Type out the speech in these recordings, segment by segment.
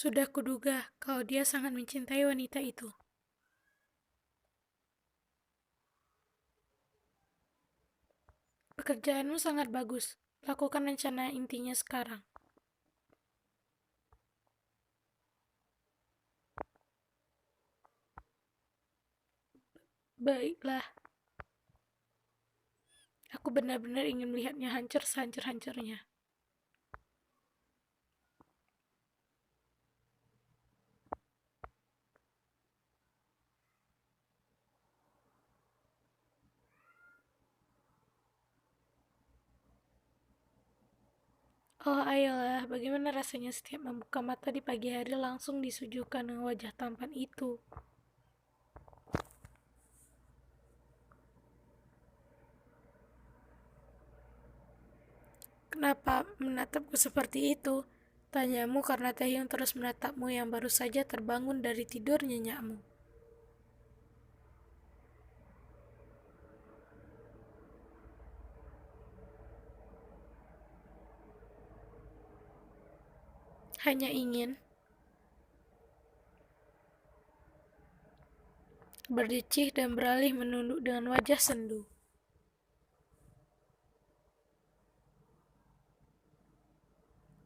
Sudah kuduga kalau dia sangat mencintai wanita itu. Pekerjaanmu sangat bagus. Lakukan rencana intinya sekarang. Baiklah, aku benar-benar ingin melihatnya hancur sehancur-hancurnya. Oh ayolah, bagaimana rasanya setiap membuka mata di pagi hari langsung disuguhkan dengan wajah tampan itu? Kenapa menatapku seperti itu? Tanyamu karena Taehyung terus menatapmu yang baru saja terbangun dari tidur nyenyakmu. Hanya ingin berdecih dan beralih menunduk dengan wajah sendu.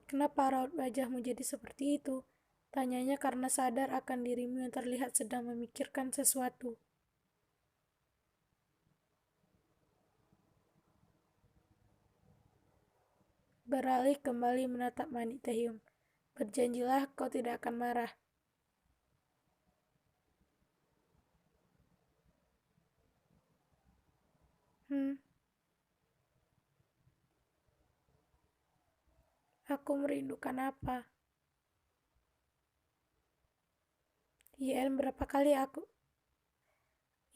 Kenapa raut wajahmu jadi seperti itu? Tanyanya karena sadar akan dirimu yang terlihat sedang memikirkan sesuatu. Beralih kembali menatap Manik Taehyung. Berjanjilah kau tidak akan marah. Hmm, aku merindukan apa? YN berapa kali aku...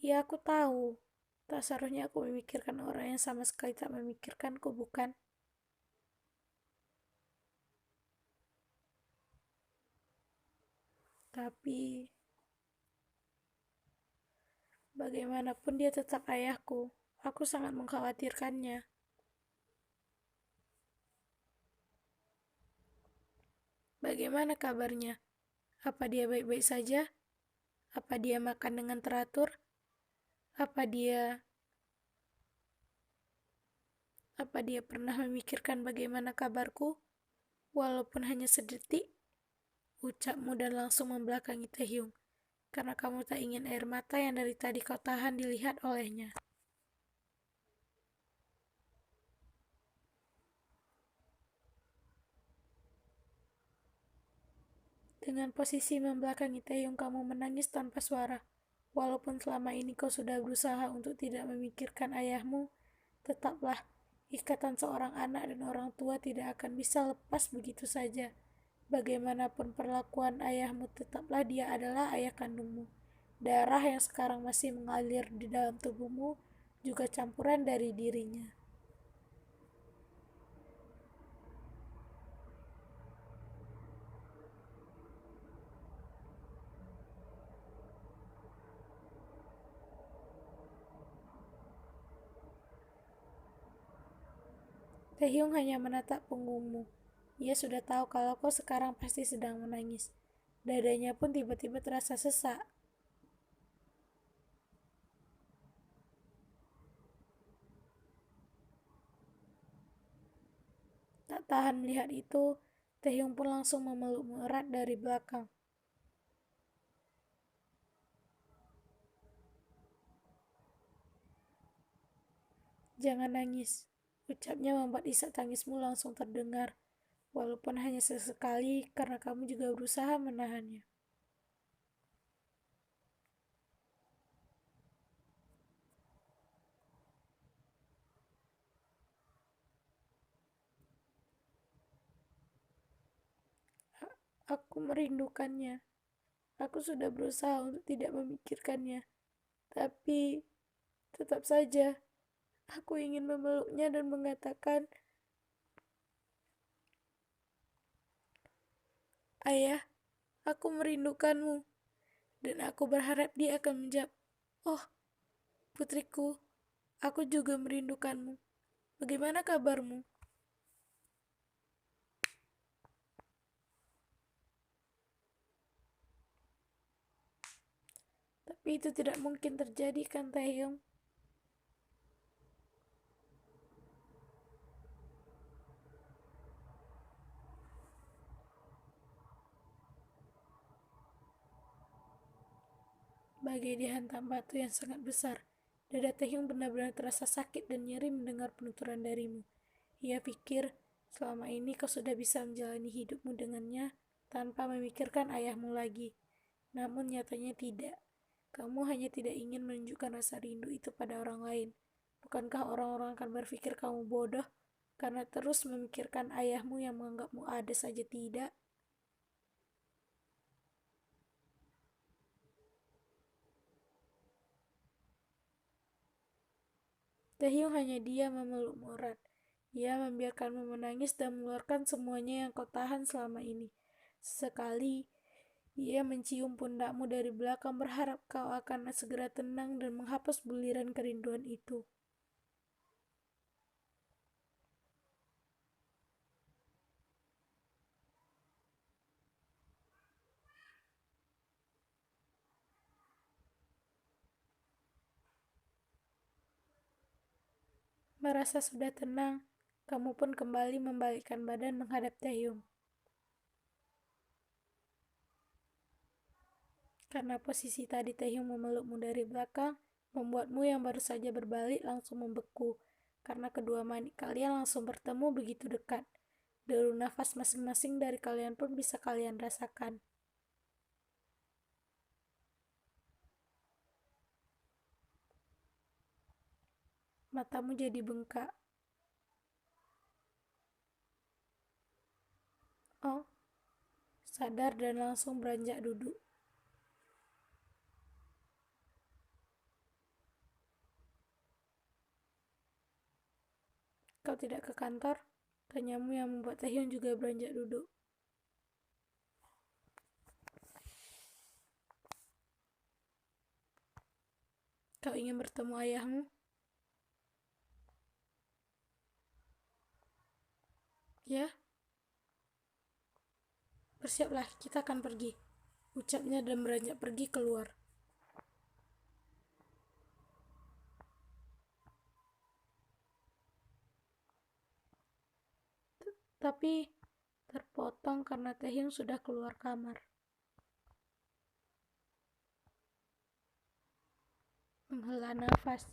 Ya aku tahu. Tak seharusnya aku memikirkan orang yang sama sekali tak memikirkanku, bukan? Tapi, bagaimanapun dia tetap ayahku. Aku sangat mengkhawatirkannya. Bagaimana kabarnya? Apa dia baik-baik saja? Apa dia makan dengan teratur? Apa dia apa dia pernah memikirkan bagaimana kabarku? Walaupun hanya sedetik, ucapmu dan langsung membelakangi Taehyung. Karena kamu tak ingin air mata yang dari tadi kau tahan dilihat olehnya. Dengan posisi membelakangi Taehyung, kamu menangis tanpa suara. Walaupun selama ini kau sudah berusaha untuk tidak memikirkan ayahmu, tetaplah ikatan seorang anak dan orang tua tidak akan bisa lepas begitu saja. Bagaimanapun perlakuan ayahmu, tetaplah dia adalah ayah kandungmu. Darah yang sekarang masih mengalir di dalam tubuhmu juga campuran dari dirinya. Taehyung hanya menatap punggungmu. Ia sudah tahu kalau kau sekarang pasti sedang menangis. Dadanya pun tiba-tiba terasa sesak. Tak tahan melihat itu, Taehyung pun langsung memelukmu erat dari belakang. Jangan nangis, ucapnya membuat isak tangismu langsung terdengar, walaupun hanya sesekali karena kamu juga berusaha menahannya. Aku merindukannya. Aku sudah berusaha untuk tidak memikirkannya, tapi tetap saja aku ingin memeluknya dan mengatakan, "Ayah, aku merindukanmu." Dan aku berharap dia akan menjawab, "Oh, putriku, aku juga merindukanmu. Bagaimana kabarmu?" Tapi itu tidak mungkin terjadi kan, Taehyung? Bagai dihantam batu yang sangat besar, dada Taehyung benar-benar terasa sakit dan nyeri mendengar penuturan darimu. Ia pikir, selama ini kau sudah bisa menjalani hidupmu dengannya tanpa memikirkan ayahmu lagi. Namun nyatanya tidak. Kamu hanya tidak ingin menunjukkan rasa rindu itu pada orang lain. Bukankah orang-orang akan berpikir kamu bodoh karena terus memikirkan ayahmu yang menganggapmu ada saja tidak? Taehyung hanya diam memelukmu erat. Ia membiarkanmu menangis dan mengeluarkan semuanya yang kau tahan selama ini. Sesekali, ia mencium pundakmu dari belakang berharap kau akan segera tenang dan menghapus buliran kerinduan itu. Merasa sudah tenang, kamu pun kembali membalikkan badan menghadap Taehyung. Karena posisi tadi Taehyung memelukmu dari belakang, membuatmu yang baru saja berbalik langsung membeku. Karena kedua manik kalian langsung bertemu begitu dekat. Deru nafas masing-masing dari kalian pun bisa kalian rasakan. Matamu jadi bengkak. Oh, sadar dan langsung beranjak duduk. Kau tidak ke kantor? Tanyamu yang membuat Taehyung juga beranjak duduk. Kau ingin bertemu ayahmu? Ya, bersiaplah, kita akan pergi. Ucapnya dan beranjak pergi keluar. Tapi terpotong karena Taehyung sudah keluar kamar. Menghela nafas.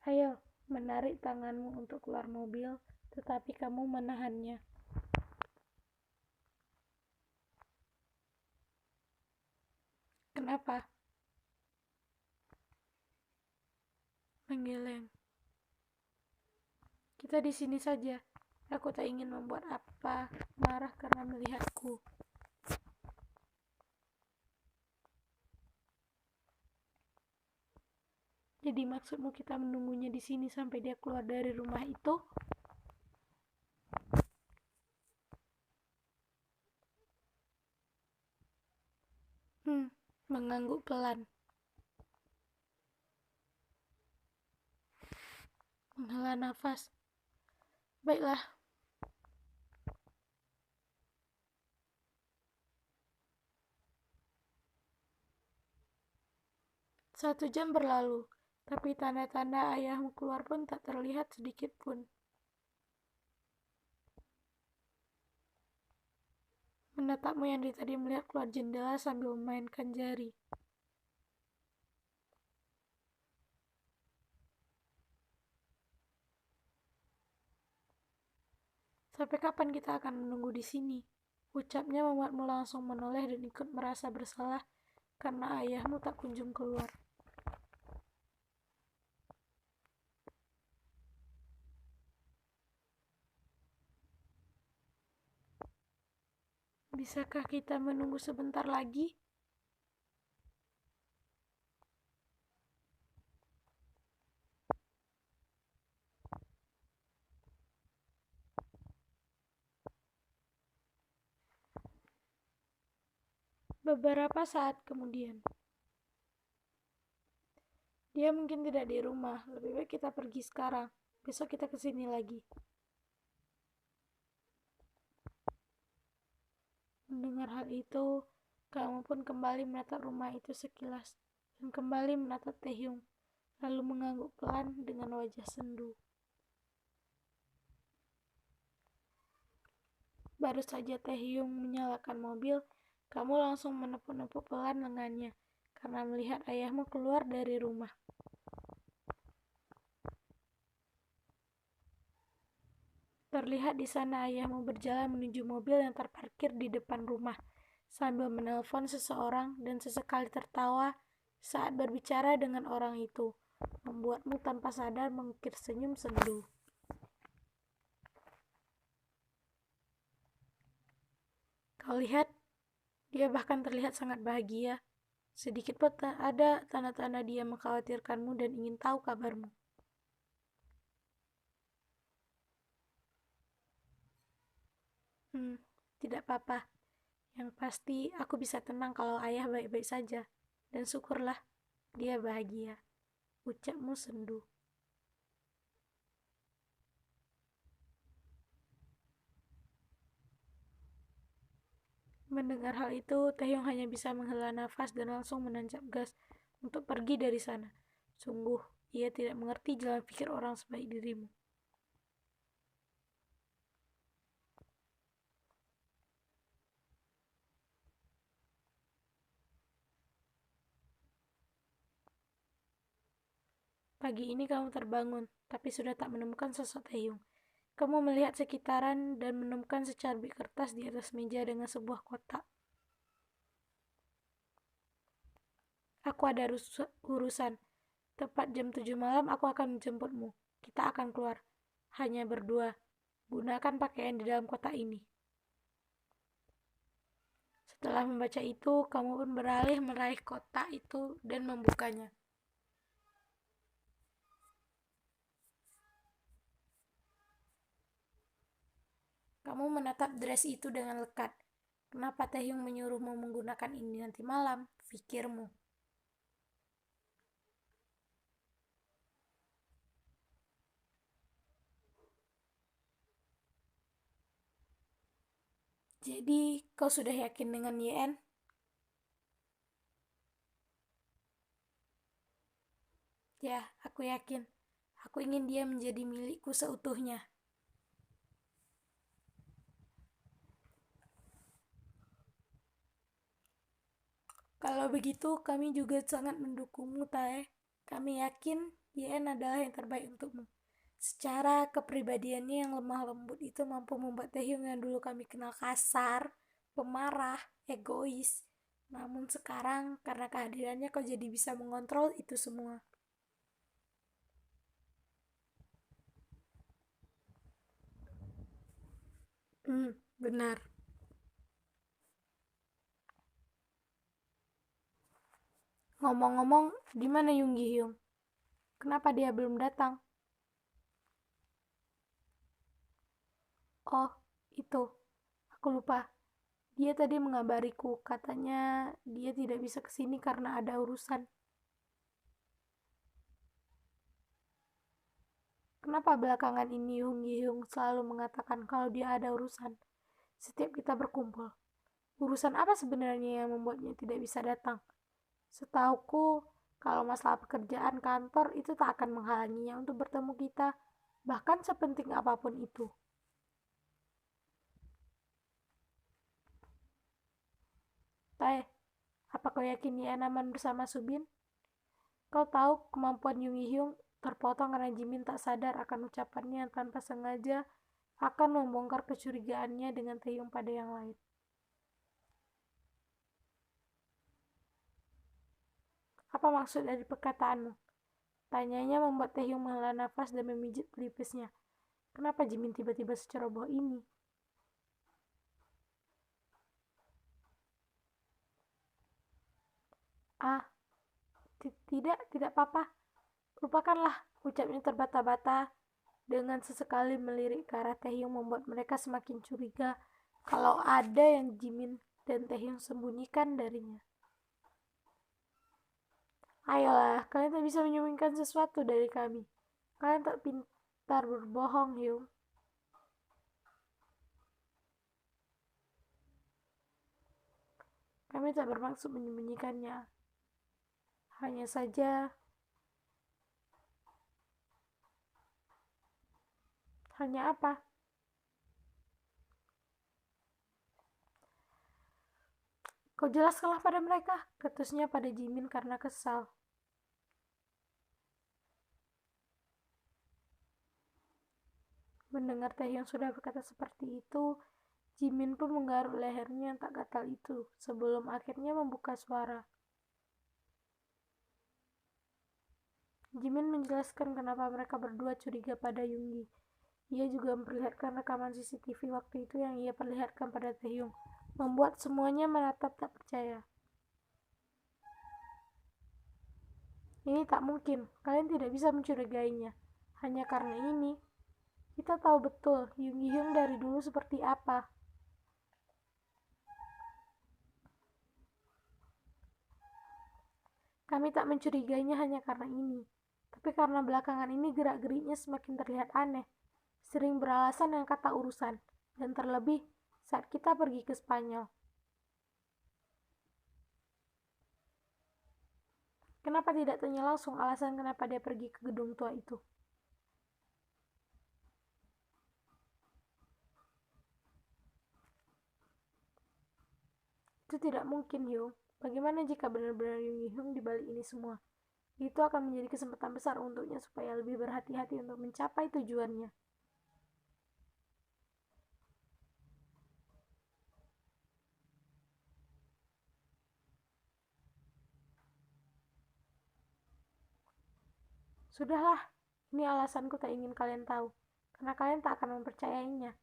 Ayo, menarik tanganmu untuk keluar mobil, tetapi kamu menahannya. Kenapa? Menggeleng. Kita di sini saja. Aku tak ingin membuat apa marah karena melihatku. Jadi maksudmu kita menunggunya di sini sampai dia keluar dari rumah itu? Mengangguk pelan. Menghela nafas. Baiklah. 1 jam berlalu, tapi tanda-tanda ayahmu keluar pun tak terlihat sedikit pun. Menatapmu yang tadi melihat keluar jendela sambil memainkan jari. Sampai kapan kita akan menunggu di sini? Ucapnya membuatmu langsung menoleh dan ikut merasa bersalah karena ayahmu tak kunjung keluar. Bisakah kita menunggu sebentar lagi? Beberapa saat kemudian. Dia mungkin tidak di rumah, lebih baik kita pergi sekarang. Besok kita kesini lagi. Mendengar hal itu, kamu pun kembali menatap rumah itu sekilas, dan kembali menatap Taehyung, lalu mengangguk pelan dengan wajah sendu. Baru saja Taehyung menyalakan mobil, kamu langsung menepuk-nepuk pelan lengannya, karena melihat ayahmu keluar dari rumah. Terlihat di sana ayahmu berjalan menuju mobil yang terparkir di depan rumah, sambil menelpon seseorang dan sesekali tertawa saat berbicara dengan orang itu, membuatmu tanpa sadar mengukir senyum sendu. Kau lihat, dia bahkan terlihat sangat bahagia. Sedikit pun tak ada tanda-tanda dia mengkhawatirkanmu dan ingin tahu kabarmu. Tidak apa-apa. Yang pasti aku bisa tenang kalau ayah baik-baik saja. Dan syukurlah, dia bahagia. Ucapmu sendu. Mendengar hal itu, Taehyung hanya bisa menghela nafas dan langsung menancap gas untuk pergi dari sana. Sungguh, ia tidak mengerti jalan pikir orang sebaik dirimu. Pagi ini kamu terbangun, tapi sudah tak menemukan sosok Taehyung. Kamu melihat sekitaran dan menemukan secarbik kertas di atas meja dengan sebuah kotak. Aku ada urusan. Tepat jam 7 malam aku akan menjemputmu. Kita akan keluar. Hanya berdua. Gunakan pakaian di dalam kotak ini. Setelah membaca itu, kamu pun beralih meraih kotak itu dan membukanya. Kamu menatap dress itu dengan lekat. Kenapa Taehyung menyuruhmu menggunakan ini nanti malam? Pikirmu. Jadi, kau sudah yakin dengan YN? Ya, aku yakin. Aku ingin dia menjadi milikku seutuhnya. Kalau begitu, kami juga sangat mendukungmu, Tae. Kami yakin YN adalah yang terbaik untukmu. Secara kepribadiannya yang lemah lembut itu mampu membuat Taehyung yang dulu kami kenal kasar, pemarah, egois. Namun sekarang, karena kehadirannya kau jadi bisa mengontrol itu semua. Benar. Ngomong-ngomong, di mana Yoon Gi Hyung? Kenapa dia belum datang? Oh, itu. Aku lupa. Dia tadi mengabariku, katanya dia tidak bisa kesini karena ada urusan. Kenapa belakangan ini Yoon Gi Hyung selalu mengatakan kalau dia ada urusan setiap kita berkumpul? Urusan apa sebenarnya yang membuatnya tidak bisa datang? Setauku, kalau masalah pekerjaan kantor itu tak akan menghalanginya untuk bertemu kita, bahkan sepenting apapun itu. Tae, apa kau yakin dia aman bersama Subin? Kau tahu kemampuan Yoon Gi Hyung terpotong karena Jimin tak sadar akan ucapannya yang tanpa sengaja akan membongkar kecurigaannya dengan Taehyung pada yang lain. Apa maksud dari perkataanmu? Tanyanya membuat Taehyung menghela nafas dan memijit pelipisnya. Kenapa Jimin tiba-tiba seceroboh ini? Ah, tidak apa-apa. Lupakanlah, ucapnya terbata-bata dengan sesekali melirik ke arah Taehyung membuat mereka semakin curiga kalau ada yang Jimin dan Taehyung sembunyikan darinya. Ayolah, kalian tak bisa menyembunyikan sesuatu dari kami. Kalian tak pintar berbohong, Hyung. Kami tak bermaksud menyembunyikannya. Hanya saja, hanya apa? Kau jelaskanlah pada mereka, ketusnya pada Jimin karena kesal. Mendengar Taehyung sudah berkata seperti itu, Jimin pun menggaruk lehernya yang tak gatal itu, sebelum akhirnya membuka suara. Jimin menjelaskan kenapa mereka berdua curiga pada Yoongi. Ia juga memperlihatkan rekaman CCTV waktu itu yang ia perlihatkan pada Taehyung, membuat semuanya menatap tak percaya. Ini tak mungkin, kalian tidak bisa mencurigainya. Hanya karena ini, kita tahu betul Yoongi Hyun dari dulu seperti apa. Kami tak mencurigainya hanya karena ini, tapi karena belakangan ini gerak-geriknya semakin terlihat aneh, sering beralasan yang kata urusan, dan terlebih saat kita pergi ke Spanyol. Kenapa tidak tanya langsung alasan kenapa dia pergi ke gedung tua itu? Itu tidak mungkin, Hyung. Bagaimana jika benar-benar Yoongi Hyun di balik ini semua? Itu akan menjadi kesempatan besar untuknya supaya lebih berhati-hati untuk mencapai tujuannya. Sudahlah, ini alasanku tak ingin kalian tahu, karena kalian tak akan mempercayainya,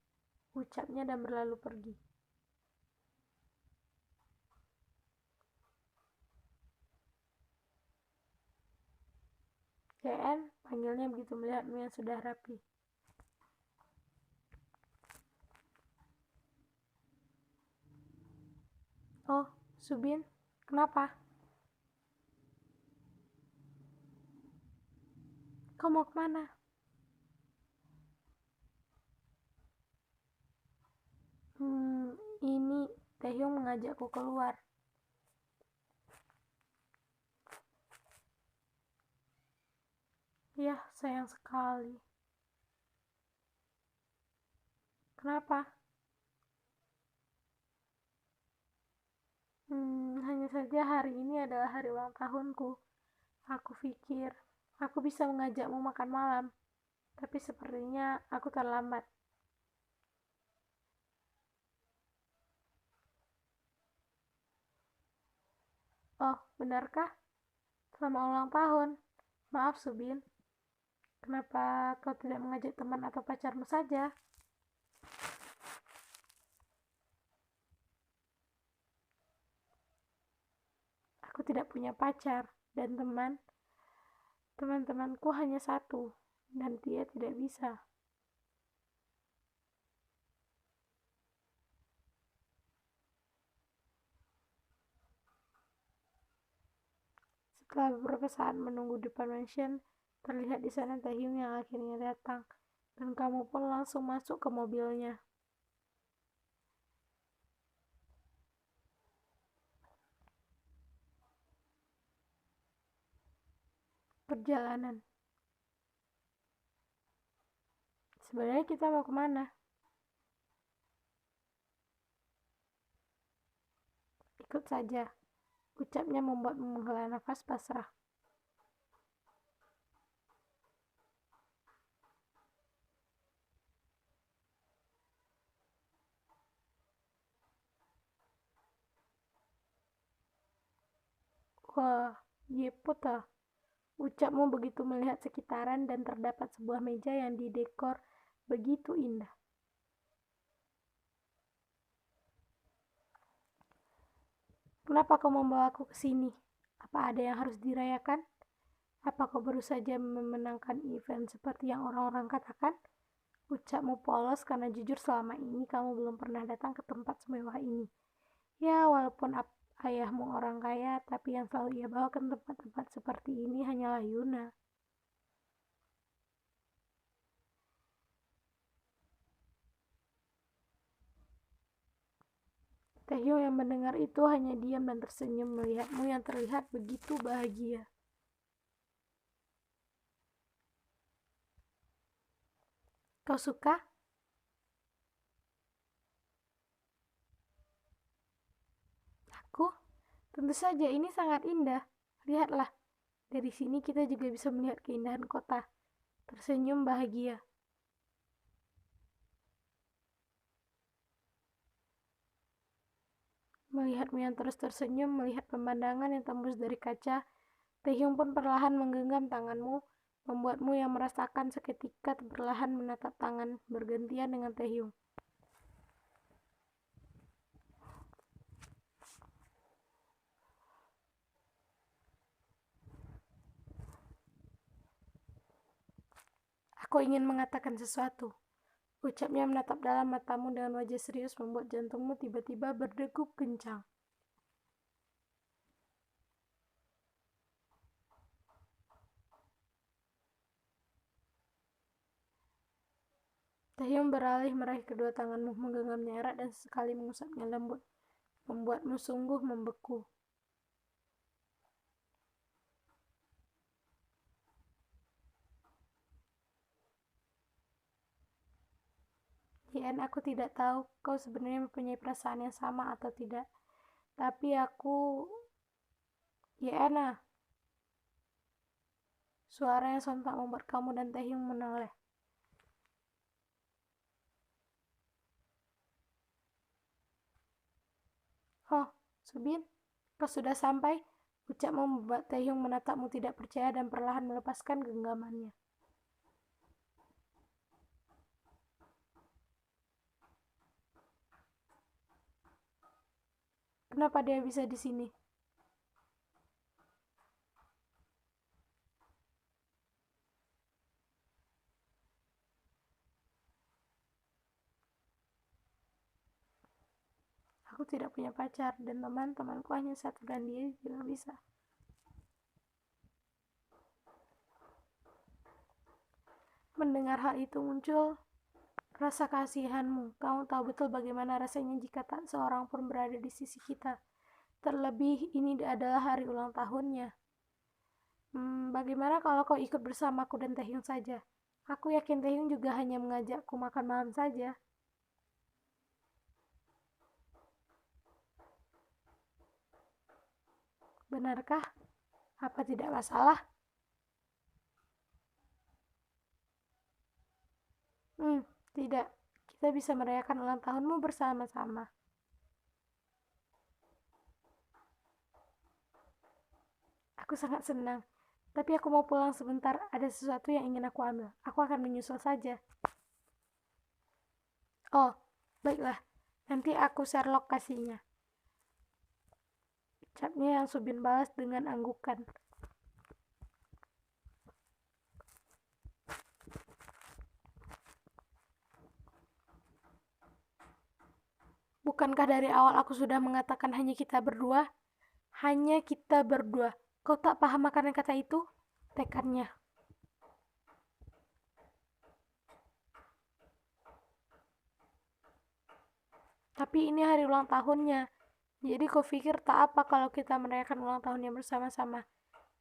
ucapnya dan berlalu pergi. JN, panggilnya begitu melihatmu yang sudah rapi. Oh, Subin, kenapa? Kau mau kemana? Ini Taehyung mengajakku keluar. Yah, sayang sekali. Kenapa? Hanya saja hari ini adalah hari ulang tahunku. Aku pikir aku bisa mengajakmu makan malam, tapi sepertinya aku terlambat. Oh, benarkah? Selamat ulang tahun. Maaf, Subin. Kenapa kau tidak mengajak teman atau pacarmu saja? Aku tidak punya pacar dan teman-temanku hanya satu, dan dia tidak bisa. Setelah beberapa saat menunggu depan mansion, terlihat di sana Taehyung yang akhirnya datang, dan kamu pun langsung masuk ke mobilnya. Perjalanan. Sebenarnya kita mau kemana? Ikut saja, ucapnya membuatmu menghela nafas pasrah. Wah, Yeputa, ucapmu begitu melihat sekitaran dan terdapat sebuah meja yang didekor begitu indah. Kenapa kau membawa aku ke sini? Apa ada yang harus dirayakan? Apa kau baru saja memenangkan event seperti yang orang-orang katakan? Ucapmu polos karena jujur selama ini kamu belum pernah datang ke tempat semewah ini. Ya, walaupun ayahmu orang kaya, tapi yang selalu ia bawa ke tempat-tempat seperti ini hanyalah Yuna. Taehyung yang mendengar itu hanya diam dan tersenyum melihatmu yang terlihat begitu bahagia. Kau suka? Aku? Tentu saja, ini sangat indah. Lihatlah, dari sini kita juga bisa melihat keindahan kota. Tersenyum bahagia. Melihatmu yang terus tersenyum, melihat pemandangan yang tembus dari kaca, Taehyung pun perlahan menggenggam tanganmu, membuatmu yang merasakan seketika perlahan menatap tangan bergantian dengan Taehyung. Aku ingin mengatakan sesuatu. Ucapnya menatap dalam matamu dengan wajah serius membuat jantungmu tiba-tiba berdegup kencang. Taehyung beralih meraih kedua tanganmu, menggenggamnya erat dan sesekali mengusapnya lembut, membuatmu sungguh membeku. Yen, aku tidak tahu kau sebenarnya mempunyai perasaan yang sama atau tidak. Tapi aku... Yen, suara yang sontak membuat kamu dan Taehyung menoleh. Oh, Subin, kau sudah sampai? Ucapmu membuat Taehyung menatapmu tidak percaya dan perlahan melepaskan genggamannya. Kenapa dia bisa di sini? Aku tidak punya pacar dan teman-temanku hanya satu dan dia juga bisa. Mendengar hal itu muncul rasa kasihanmu. Kamu tahu betul bagaimana rasanya jika tak seorang pun berada di sisi kita. Terlebih ini adalah hari ulang tahunnya. Bagaimana kalau kau ikut bersamaku dan Taehyung saja? Aku yakin Taehyung juga hanya mengajakku makan malam saja. Benarkah? Apa tidak masalah? Tidak. Kita bisa merayakan ulang tahunmu bersama-sama. Aku sangat senang. Tapi aku mau pulang sebentar, ada sesuatu yang ingin aku ambil. Aku akan menyusul saja. Oh, baiklah. Nanti aku share lokasinya. Ucapnya yang Subin balas dengan anggukan. Bukankah dari awal aku sudah mengatakan hanya kita berdua? Hanya kita berdua. Kau tak paham makanan kata itu? Tekannya. Tapi ini hari ulang tahunnya. Jadi kau pikir tak apa kalau kita merayakan ulang tahunnya bersama-sama?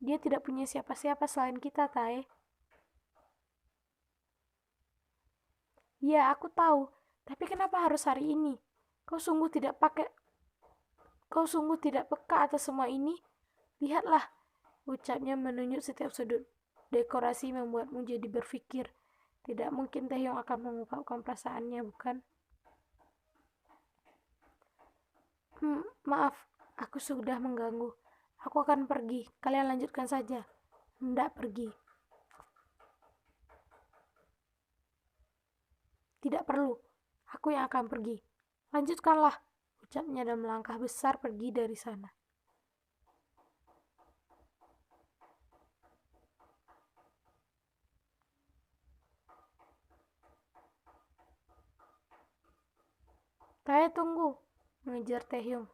Dia tidak punya siapa-siapa selain kita, Tai. Ya, aku tahu. Tapi kenapa harus hari ini? Kau sungguh tidak pakai... Kau sungguh tidak peka atas semua ini? Lihatlah, ucapnya menunjuk setiap sudut. Dekorasi membuatmu jadi berpikir. Tidak mungkin Taehyung akan mengungkapkan perasaannya, bukan? Maaf, aku sudah mengganggu. Aku akan pergi. Kalian lanjutkan saja. Hendak pergi. Tidak perlu. Aku yang akan pergi. Lanjutkanlah, ucapnya dan melangkah besar pergi dari sana. Tae, tunggu, mengejar Taehyung.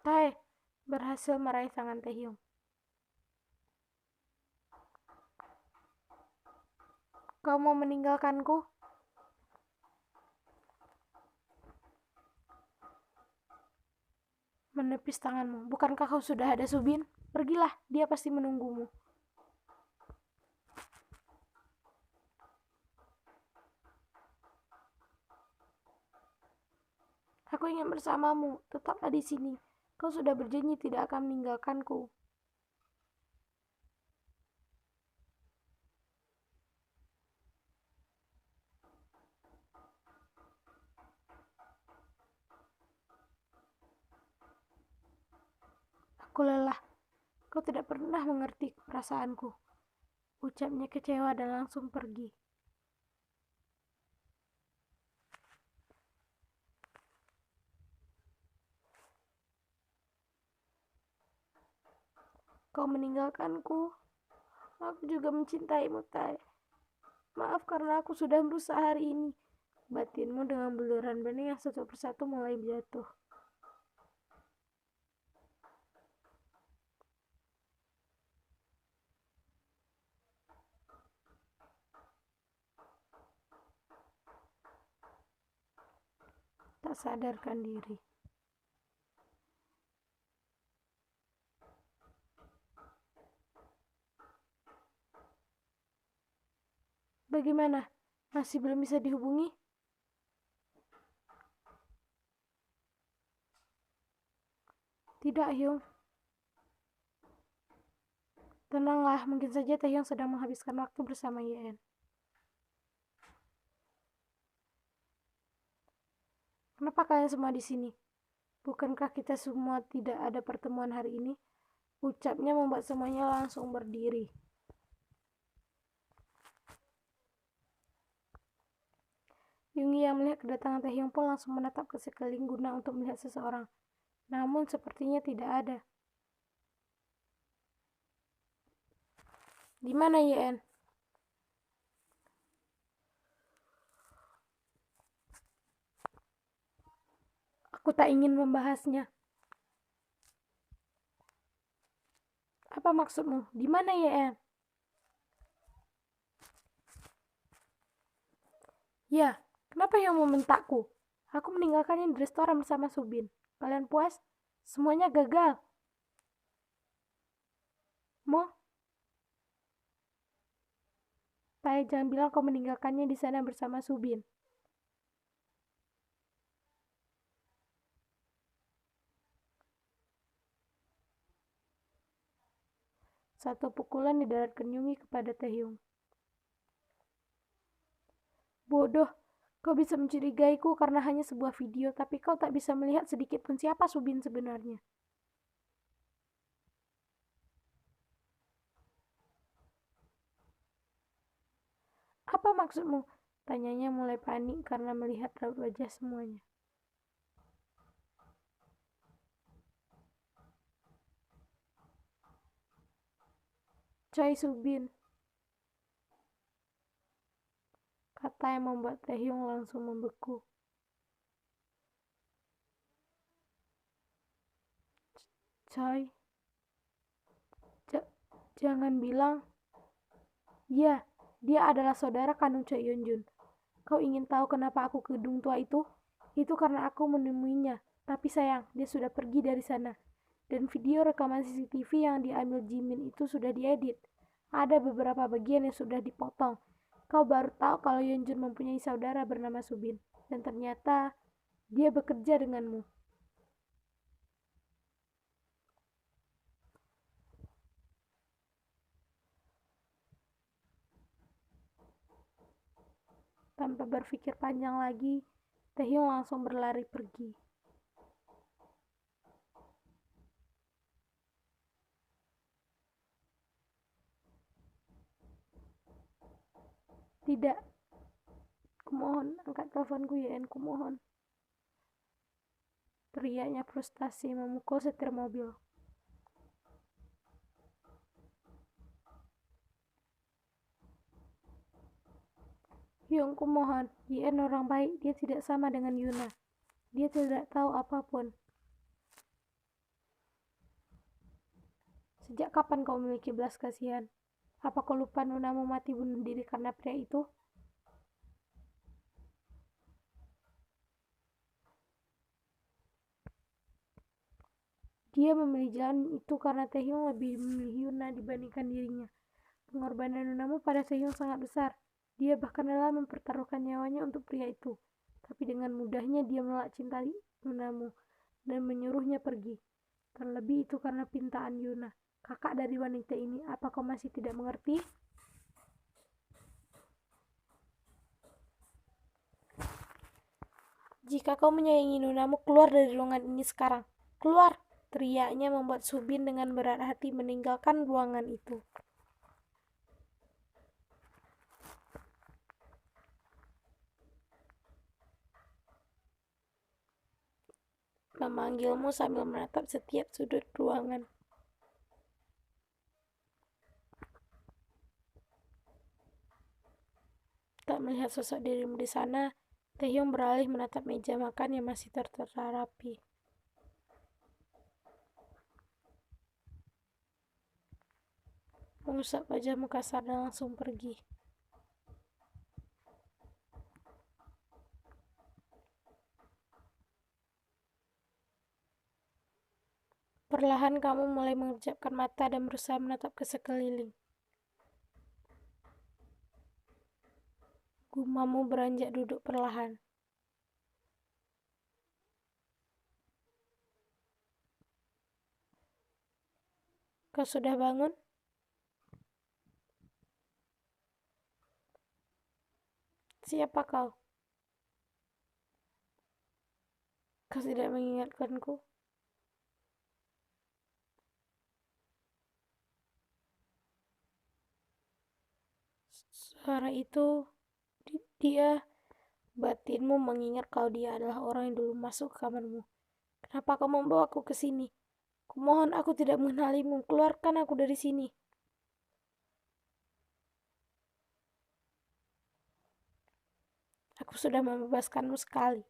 Tae berhasil meraih tangan Taehyung. Kau mau meninggalkanku? Menepis tanganmu. Bukankah kau sudah ada Subin? Pergilah, dia pasti menunggumu. Aku ingin bersamamu. Tetaplah di sini. Kau sudah berjanji tidak akan meninggalkanku. Aku lelah. Kau tidak pernah mengerti perasaanku. Ucapnya kecewa dan langsung pergi. Kau meninggalkanku. Aku juga mencintaimu, Tai. Maaf karena aku sudah berusaha hari ini. Batinmu dengan buluran benih yang satu persatu mulai jatuh. Tak sadarkan diri. Bagaimana? Masih belum bisa dihubungi? Tidak, Hyung. Tenanglah, mungkin saja Taehyung sedang menghabiskan waktu bersama Yen. Kenapa kalian semua di sini? Bukankah kita semua tidak ada pertemuan hari ini? Ucapnya membuat semuanya langsung berdiri. Yungi yang melihat kedatangan Taehyung pun langsung menatap ke sekeliling guna untuk melihat seseorang. Namun sepertinya tidak ada. Di mana Yen? Aku tak ingin membahasnya. Apa maksudmu? Di mana Yen? Ya, kenapa yang membentakku? Aku meninggalkannya di restoran bersama Subin. Kalian puas? Semuanya gagal. Mo? Tae, jangan bilang kau meninggalkannya di sana bersama Subin. Satu pukulan didaratkan Yungi kepada Taehyung. Bodoh, kau bisa mencurigaiku karena hanya sebuah video, tapi kau tak bisa melihat sedikit pun siapa Subin sebenarnya. Apa maksudmu? Tanyanya mulai panik karena melihat raut wajah semuanya. Choi Subin, kata yang membuat Taehyung langsung membeku. Choi, jangan bilang. Ya, dia adalah saudara kandung Choi Yeonjun. Kau ingin tahu kenapa aku ke gedung tua itu? Itu karena aku menemuinya. Tapi sayang, dia sudah pergi dari sana. Dan video rekaman CCTV yang diambil Jimin itu sudah diedit. Ada beberapa bagian yang sudah dipotong. Kau baru tahu kalau Yeonjun mempunyai saudara bernama Subin. Dan ternyata dia bekerja denganmu. Tanpa berpikir panjang lagi, Taehyung langsung berlari pergi. Tidak. Kumohon, angkat teleponku Yen, kumohon. Teriaknya frustasi memukul setir mobil. Hyung, kumohon. Yen orang baik, dia tidak sama dengan Yuna. Dia tidak tahu apapun. Sejak kapan kau memiliki belas kasihan? Apa kau lupa Nunamu mati bunuh diri karena pria itu? Dia memilih jalan itu karena Taehyung lebih memilih Yuna dibandingkan dirinya. Pengorbanan Nunamu pada Taehyung sangat besar. Dia bahkan rela mempertaruhkan nyawanya untuk pria itu. Tapi dengan mudahnya dia menolak cinta Nunamu dan menyuruhnya pergi. Terlebih itu karena pintaan Yuna. Kakak dari wanita ini, apa kau masih tidak mengerti? Jika kau menyayangi Nunamu, keluar dari ruangan ini sekarang. Keluar! Teriaknya membuat Subin dengan berat hati meninggalkan ruangan itu. Memanggilmu sambil menatap setiap sudut ruangan. Tak melihat sosok dirimu di sana, Taehyung beralih menatap meja makan yang masih tertata rapi. Mengusap wajahmu kasar dan langsung pergi. Perlahan kamu mulai mengejapkan mata dan berusaha menatap ke sekeliling. Gumammu beranjak duduk perlahan. Kau sudah bangun? Siapa kau? Kau tidak mengingatkanku? Suara itu, dia, batinmu mengingat kalau dia adalah orang yang dulu masuk ke kamarmu. Kenapa kau membawaku ke sini? Kumohon aku tidak mengenalimu, keluarkan aku dari sini. Aku sudah membebaskanmu sekali,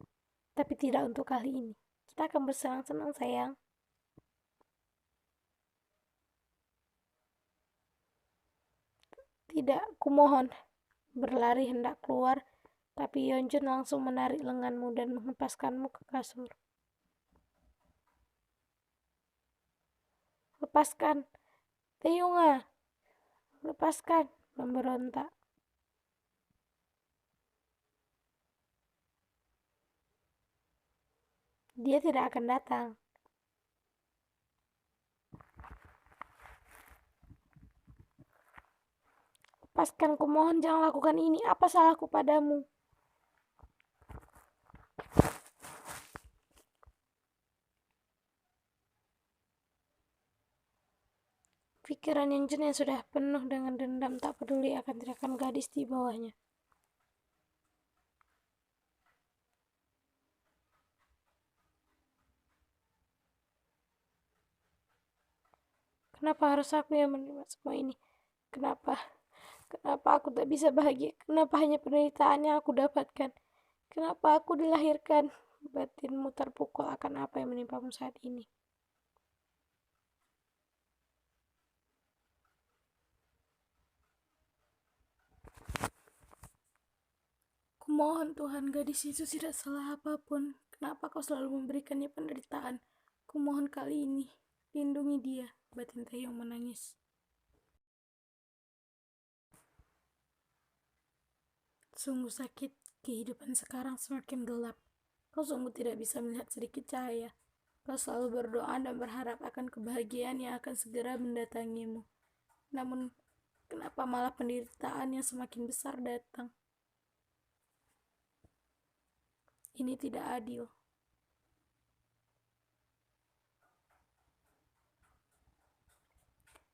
tapi tidak untuk kali ini. Kita akan bersenang-senang, sayang. Tidak, kumohon. Berlari hendak keluar, tapi Yeonjun langsung menarik lenganmu dan menghempaskanmu ke kasur. Lepaskan, Taehyunga. Lepaskan, memberontak. Dia tidak akan datang. Lepaskan, kumohon jangan lakukan ini. Apa salahku padamu? Pikiran Yeonjun yang sudah penuh dengan dendam tak peduli akan teriakan gadis di bawahnya. Kenapa harus aku yang menerima semua ini? Kenapa? Kenapa aku tak bisa bahagia? Kenapa hanya penderitaan yang aku dapatkan? Kenapa aku dilahirkan? Batinmu terpukul akan apa yang menimpamu saat ini. Kumohon Tuhan, gadis itu tidak salah apapun. Kenapa kau selalu memberikannya penderitaan? Kumohon kali ini, lindungi dia. Batin Taehyung menangis. Sungguh sakit, kehidupan sekarang semakin gelap. Kau sungguh tidak bisa melihat sedikit cahaya. Kau selalu berdoa dan berharap akan kebahagiaan yang akan segera mendatangimu. Namun, kenapa malah penderitaan yang semakin besar datang? Ini tidak adil.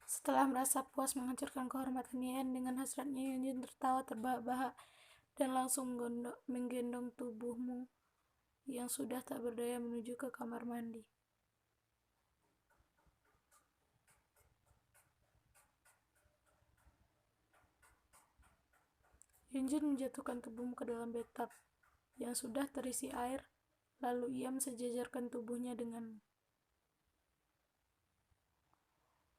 Setelah merasa puas menghancurkan kehormatan Yeon dengan hasratnya, Yeonjun tertawa terbahak-bahak dan langsung menggendong tubuhmu yang sudah tak berdaya menuju ke kamar mandi. Yeonjun menjatuhkan tubuhmu ke dalam bathtub yang sudah terisi air, lalu ia mensejajarkan tubuhnya denganmu.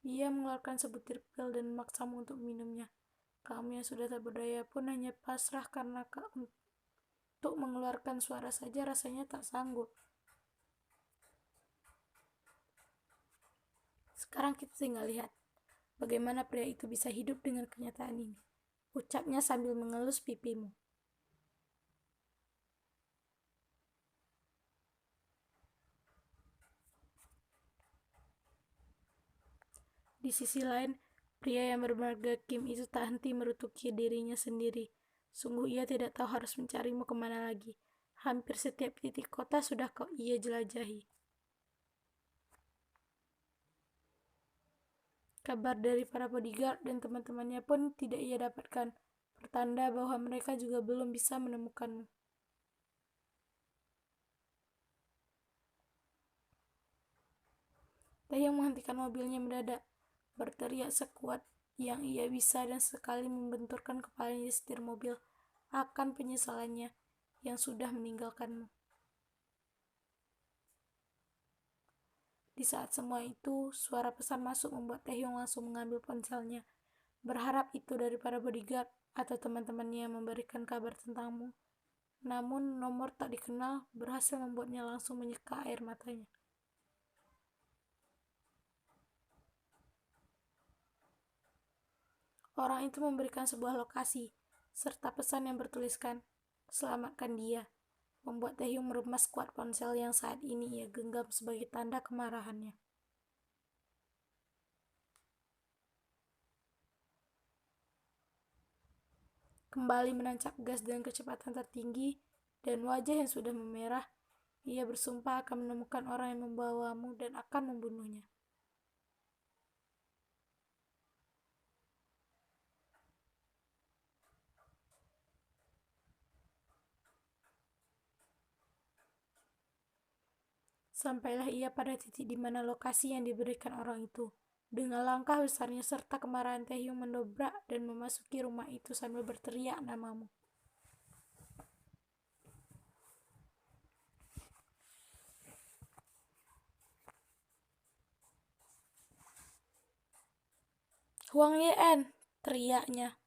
Ia mengeluarkan sebutir pil dan memaksamu untuk minumnya. Kamu yang sudah tak berdaya pun hanya pasrah karena untuk mengeluarkan suara saja rasanya tak sanggup. Sekarang kita tinggal lihat bagaimana pria itu bisa hidup dengan kenyataan ini, ucapnya sambil mengelus pipimu. Di sisi lain, pria yang bermarga Kim itu tak henti merutuki dirinya sendiri. Sungguh ia tidak tahu harus mencarimu kemana lagi. Hampir setiap titik kota sudah ia jelajahi. Kabar dari para bodyguard dan teman-temannya pun tidak ia dapatkan, pertanda bahwa mereka juga belum bisa menemukanmu. Taehyung menghentikan mobilnya mendadak, berteriak sekuat yang ia bisa dan sekali membenturkan kepalanya di setir mobil akan penyesalannya yang sudah meninggalkanmu. Di saat semua itu, suara pesan masuk membuat Taehyung langsung mengambil ponselnya, berharap itu dari para bodyguard atau teman-temannya yang memberikan kabar tentangmu. Namun nomor tak dikenal berhasil membuatnya langsung menyeka air matanya. Orang itu memberikan sebuah lokasi, serta pesan yang bertuliskan, "Selamatkan dia," membuat Taehyung meremas kuat ponsel yang saat ini ia genggam sebagai tanda kemarahannya. Kembali menancap gas dengan kecepatan tertinggi dan wajah yang sudah memerah, ia bersumpah akan menemukan orang yang membawamu dan akan membunuhnya. Sampailah ia pada titik di mana lokasi yang diberikan orang itu. Dengan langkah besarnya serta kemarahan, Taehyung mendobrak dan memasuki rumah itu sambil berteriak namamu. "Huang Ye-en!" teriaknya.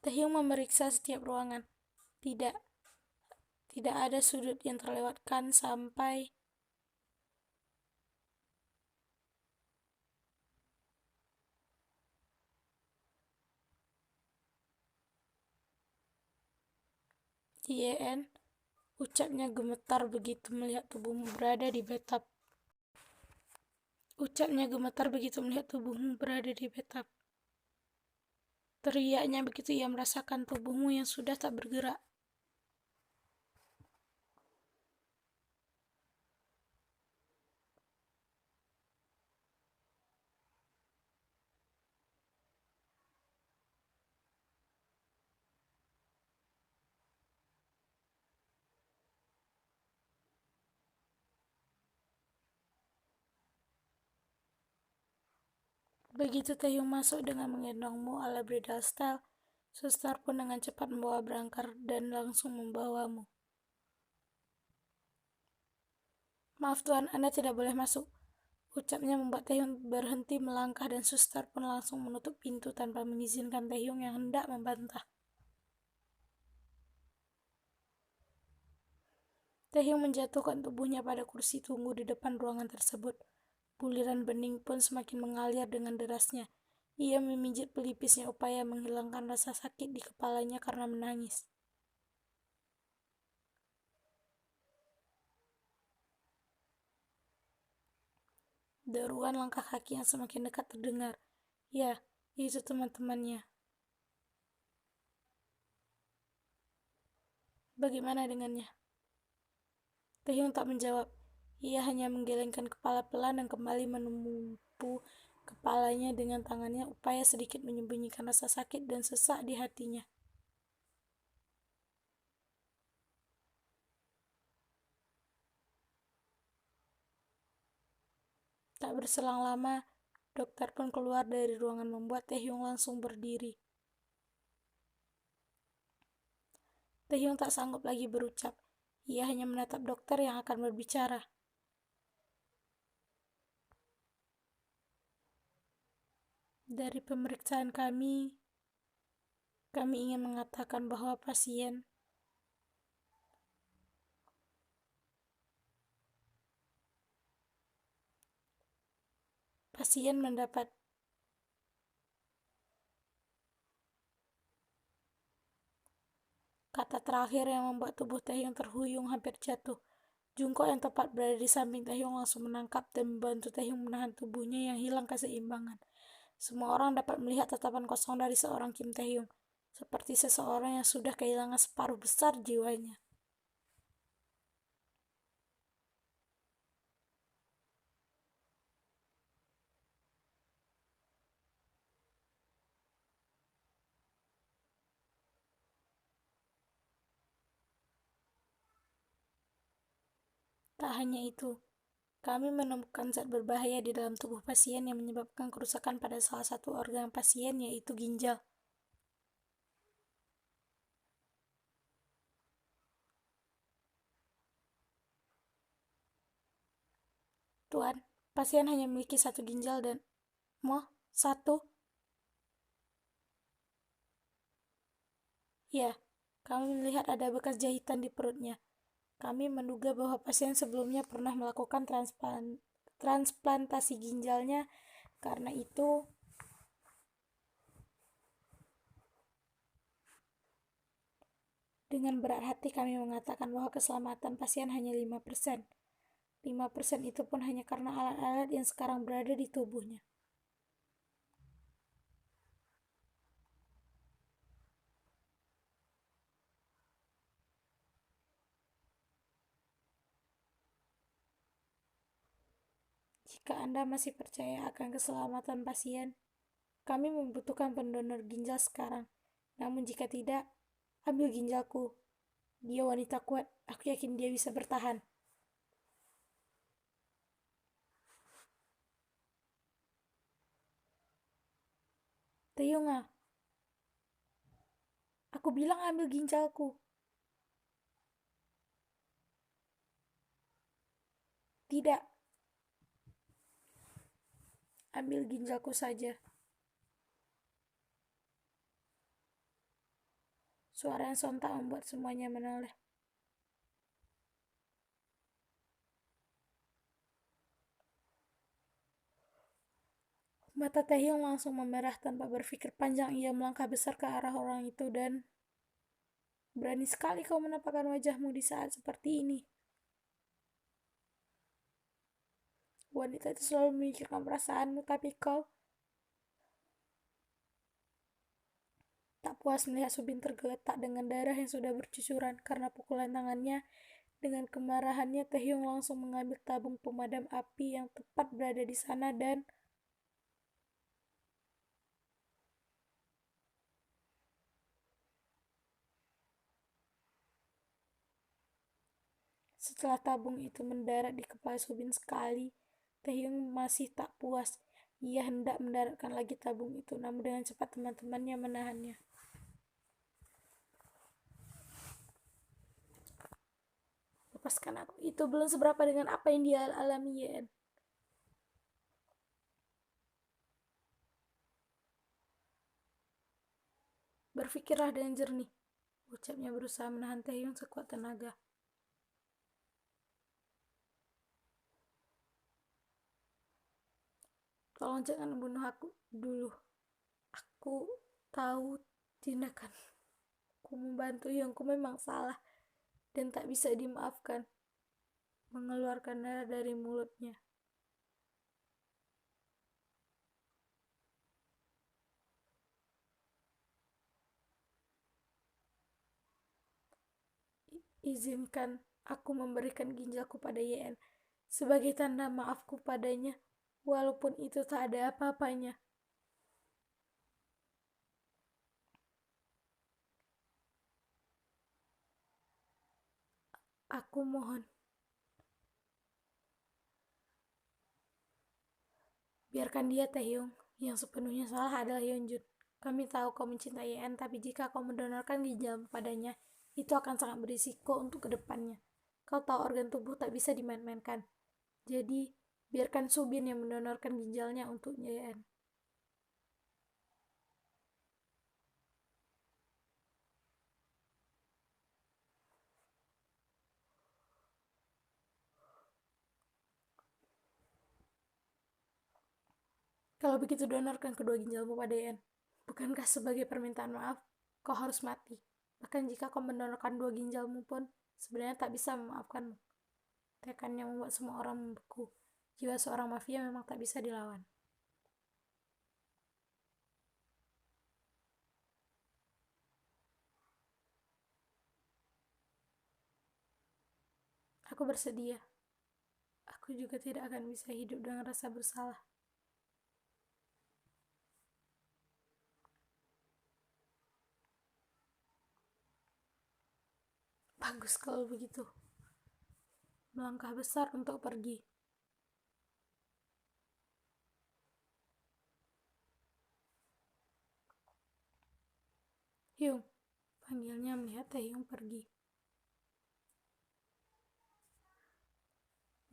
Taehyung memeriksa setiap ruangan. Tidak ada sudut yang terlewatkan sampai Ye-en, ucapnya gemetar begitu melihat tubuhmu berada di bathtub. Teriaknya begitu ia merasakan tubuhmu yang sudah tak bergerak. Begitu Taehyung masuk dengan menggendongmu ala bridal style, suster pun dengan cepat membawa berangkar dan langsung membawamu. "Maaf Tuan, Anda tidak boleh masuk," ucapnya membuat Taehyung berhenti melangkah dan suster pun langsung menutup pintu tanpa mengizinkan Taehyung yang hendak membantah. Taehyung menjatuhkan tubuhnya pada kursi tunggu di depan ruangan tersebut. Buliran bening pun semakin mengalir dengan derasnya. Ia memijit pelipisnya upaya menghilangkan rasa sakit di kepalanya karena menangis. Deruan langkah kaki yang semakin dekat terdengar. Ya, itu teman-temannya. Bagaimana dengannya? Taehyung tak menjawab. Ia hanya menggelengkan kepala pelan dan kembali menumpu kepalanya dengan tangannya upaya sedikit menyembunyikan rasa sakit dan sesak di hatinya. Tak berselang lama, dokter pun keluar dari ruangan membuat Taehyung langsung berdiri. Taehyung tak sanggup lagi berucap. Ia hanya menatap dokter yang akan berbicara. Dari pemeriksaan kami ingin mengatakan bahwa pasien mendapat kata terakhir yang membuat tubuh Taehyung terhuyung hampir jatuh. Jungkook yang tepat berada di samping Taehyung langsung menangkap dan membantu Taehyung menahan tubuhnya yang hilang keseimbangan. Semua orang dapat melihat tatapan kosong dari seorang Kim Taehyung, seperti seseorang yang sudah kehilangan separuh besar jiwanya. Tak hanya itu, kami menemukan zat berbahaya di dalam tubuh pasien yang menyebabkan kerusakan pada salah satu organ pasien, yaitu ginjal. Tuan, pasien hanya memiliki satu ginjal dan... satu? Ya, kami melihat ada bekas jahitan di perutnya. Kami menduga bahwa pasien sebelumnya pernah melakukan transplantasi ginjalnya. Karena itu, dengan berat hati kami mengatakan bahwa keselamatan pasien hanya 5%. 5% itu pun hanya karena alat-alat yang sekarang berada di tubuhnya. Jika Anda masih percaya akan keselamatan pasien, kami membutuhkan pendonor ginjal sekarang. Namun jika tidak, ambil ginjalku. Dia wanita kuat, aku yakin dia bisa bertahan. Taehyung, aku bilang ambil ginjalku. Tidak. Ambil ginjalku saja. Suara yang sontak membuat semuanya menoleh. Mata Taehyung langsung memerah tanpa berpikir panjang. Ia melangkah besar ke arah orang itu dan... Berani sekali kau menampakkan wajahmu di saat seperti ini. Wanita itu selalu memikirkan perasaanmu, tapi kau... Tak puas melihat Subin tergeletak dengan darah yang sudah bercucuran karena pukulan tangannya. Dengan kemarahannya, Taehyung langsung mengambil tabung pemadam api yang tepat berada di sana dan... Setelah tabung itu mendarat di kepala Subin sekali, Taehyung masih tak puas. Ia hendak mendaratkan lagi tabung itu, namun dengan cepat teman-temannya menahannya. Lepaskan aku, itu belum seberapa dengan apa yang dia alami, Yen. Berpikirlah dengan jernih, ucapnya berusaha menahan Taehyung sekuat tenaga. Tolong jangan bunuh aku dulu. Aku tahu tindakanku membantu Hyungku memang salah dan tak bisa dimaafkan. Mengeluarkan darah dari mulutnya. Izinkan aku memberikan ginjalku pada YN sebagai tanda maafku padanya, walaupun itu tak ada apa-apanya. Aku mohon, biarkan dia, Taehyung. Yang sepenuhnya salah adalah Yeonjun. Kami tahu kau mencintai YN, tapi jika kau mendonorkan ginjal padanya, itu akan sangat berisiko untuk kedepannya. Kau tahu organ tubuh tak bisa dimain-mainkan. Jadi, biarkan Subin yang mendonorkan ginjalnya untuk Yayan. Kalau begitu donorkan kedua ginjalmu pada Yayan. Bukankah sebagai permintaan maaf, kau harus mati? Bahkan jika kau mendonorkan dua ginjalmu pun, sebenarnya tak bisa memaafkanmu. Tekannya membuat semua orang membeku. Jiwa seorang mafia memang tak bisa dilawan. Aku bersedia. Aku juga tidak akan bisa hidup dengan rasa bersalah. Bagus kalau begitu. Melangkah besar untuk pergi. Hyung, panggilnya melihat Taehyung pergi.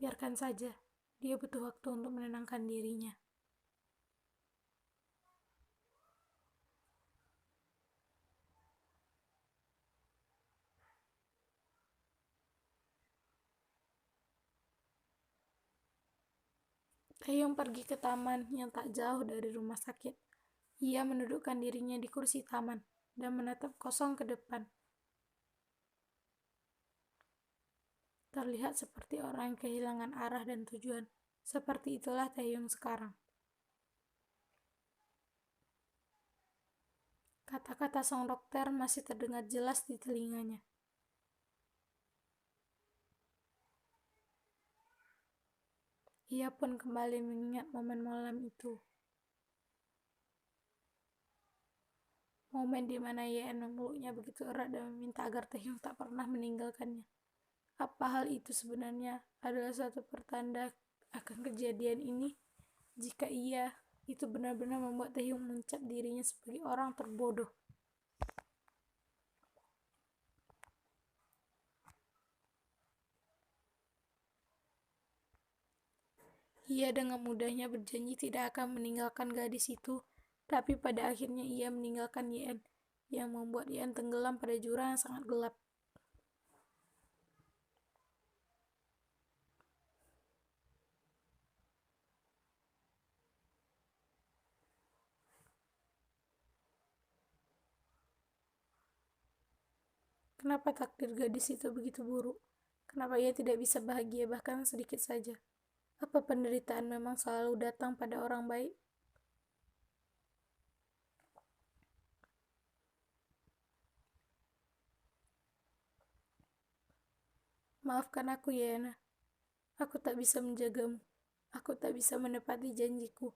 Biarkan saja, dia butuh waktu untuk menenangkan dirinya. Taehyung pergi ke taman yang tak jauh dari rumah sakit. Ia menundukkan dirinya di kursi taman dan menatap kosong ke depan. Terlihat seperti orang yang kehilangan arah dan tujuan. Seperti itulah Taehyung sekarang. Kata-kata sang dokter masih terdengar jelas di telinganya. Ia pun kembali mengingat momen malam itu. Momen di mana Yeon memeluknya begitu erat dan meminta agar Taehyung tak pernah meninggalkannya. Apa hal itu sebenarnya adalah suatu pertanda akan kejadian ini? Jika iya, itu benar-benar membuat Taehyung mencap dirinya sebagai orang terbodoh. Ia dengan mudahnya berjanji tidak akan meninggalkan gadis itu, tapi pada akhirnya ia meninggalkan Yeon, yang membuat Yeon tenggelam pada jurang yang sangat gelap. Kenapa takdir gadis itu begitu buruk? Kenapa ia tidak bisa bahagia bahkan sedikit saja? Apa penderitaan memang selalu datang pada orang baik? Maafkan aku, Yana. Aku tak bisa menjagamu. Aku tak bisa menepati janjiku.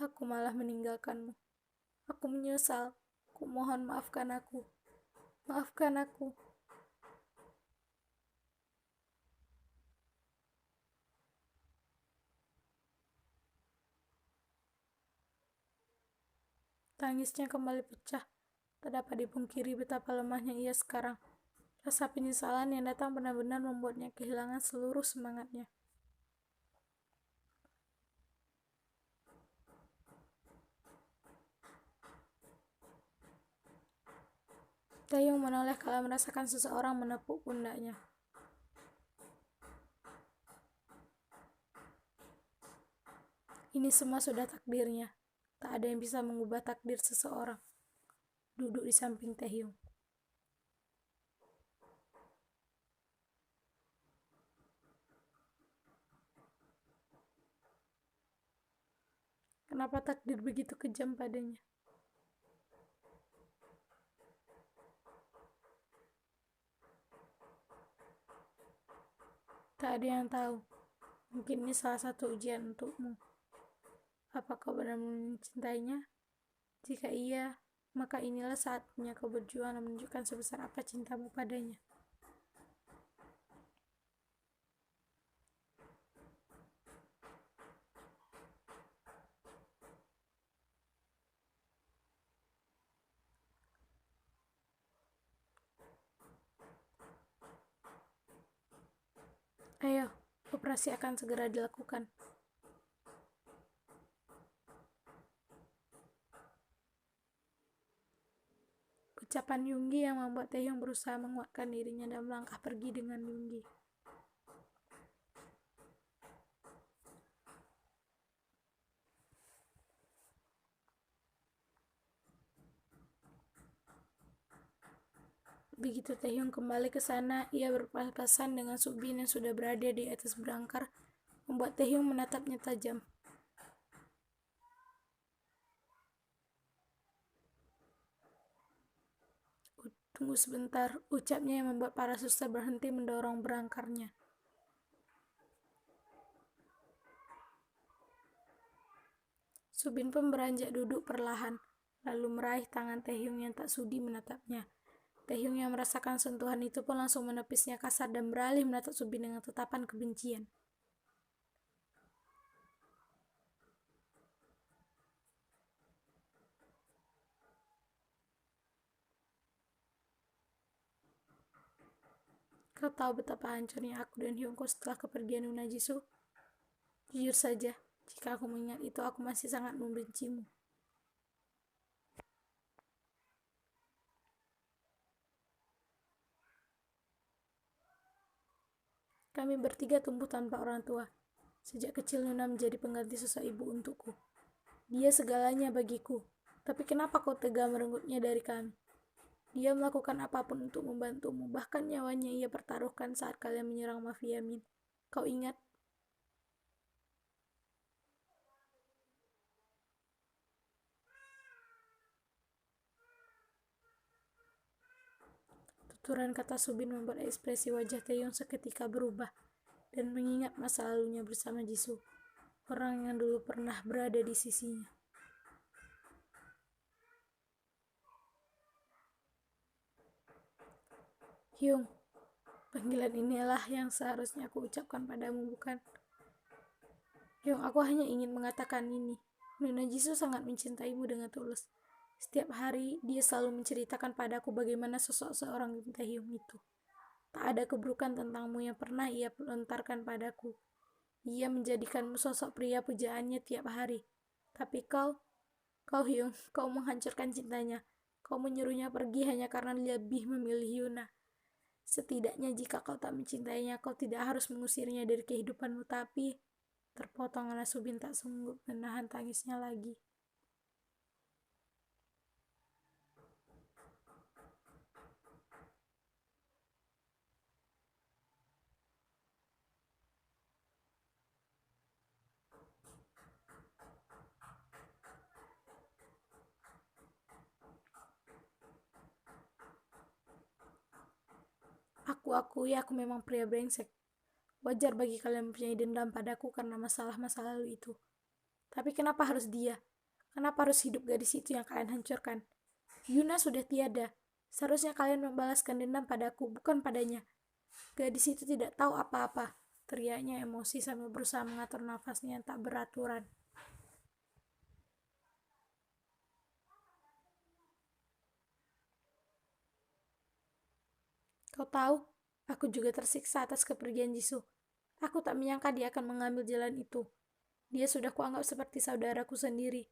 Aku malah meninggalkanmu. Aku menyesal. Ku mohon maafkan aku. Maafkan aku. Tangisnya kembali pecah. Tak dapat dipungkiri betapa lemahnya ia sekarang. Rasa penyesalan yang datang benar-benar membuatnya kehilangan seluruh semangatnya. Taeyong menoleh kalau merasakan seseorang menepuk pundaknya. Ini semua sudah takdirnya. Tak ada yang bisa mengubah takdir seseorang. Duduk di samping Taehyung. Kenapa takdir begitu kejam padanya? Tak ada yang tahu. Mungkin ini salah satu ujian untukmu. Apa kau benar-benar mencintainya? Jika iya, maka inilah saatnya kau berjuang dan menunjukkan sebesar apa cintamu padanya. Ayo, operasi akan segera dilakukan. Ucapan Yunggi yang membuat Taehyung berusaha menguatkan dirinya dan melangkah pergi dengan Yunggi. Begitu Taehyung kembali ke sana, ia berpapasan dengan Subin yang sudah berada di atas berangkar, membuat Taehyung menatapnya tajam. Tunggu sebentar, ucapnya yang membuat para suster berhenti mendorong berangkarnya. Subin pun beranjak duduk perlahan, lalu meraih tangan Taehyung yang tak sudi menatapnya. Taehyung yang merasakan sentuhan itu pun langsung menepisnya kasar dan beralih menatap Subin dengan tatapan kebencian. Kau tahu betapa hancurnya aku dan Hyungko setelah kepergian Yuna Jisoo? Jujur saja, jika aku mengingat itu aku masih sangat membencimu. Kami bertiga tumbuh tanpa orang tua. Sejak kecil Yuna menjadi pengganti sosok ibu untukku. Dia segalanya bagiku. Tapi kenapa kau tega merenggutnya dari kami? Dia melakukan apapun untuk membantumu, bahkan nyawanya ia pertaruhkan saat kalian menyerang mafia Min. Kau ingat? Tuturan kata Subin membuat ekspresi wajah Taeyong seketika berubah dan mengingat masa lalunya bersama Jisoo, orang yang dulu pernah berada di sisinya. Hyung, panggilan inilah yang seharusnya aku ucapkan padamu, bukan? Hyung, aku hanya ingin mengatakan ini. Nuna Jisoo sangat mencintaimu dengan tulus. Setiap hari, dia selalu menceritakan padaku bagaimana sosok seorang Taehyung itu. Tak ada keburukan tentangmu yang pernah ia lontarkan padaku. Ia menjadikanmu sosok pria pujaannya tiap hari. Tapi kau Hyung, kau menghancurkan cintanya. Kau menyuruhnya pergi hanya karena lebih memilih Yuna. Setidaknya jika kau tak mencintainya, kau tidak harus mengusirnya dari kehidupanmu, tapi... Terpotong karena Subin tak sanggup menahan tangisnya lagi. Aku akui aku memang pria brengsek. Wajar bagi kalian mempunyai dendam padaku karena masalah-masa lalu itu. Tapi kenapa harus dia? Kenapa harus hidup gadis itu yang kalian hancurkan? Yuna sudah tiada. Seharusnya kalian membalaskan dendam padaku, bukan padanya. Gadis itu tidak tahu apa-apa. Teriaknya emosi sambil berusaha mengatur nafasnya yang tak beraturan. Kau tahu, aku juga tersiksa atas kepergian Jisoo. Aku tak menyangka dia akan mengambil jalan itu. Dia sudah kuanggap seperti saudaraku sendiri.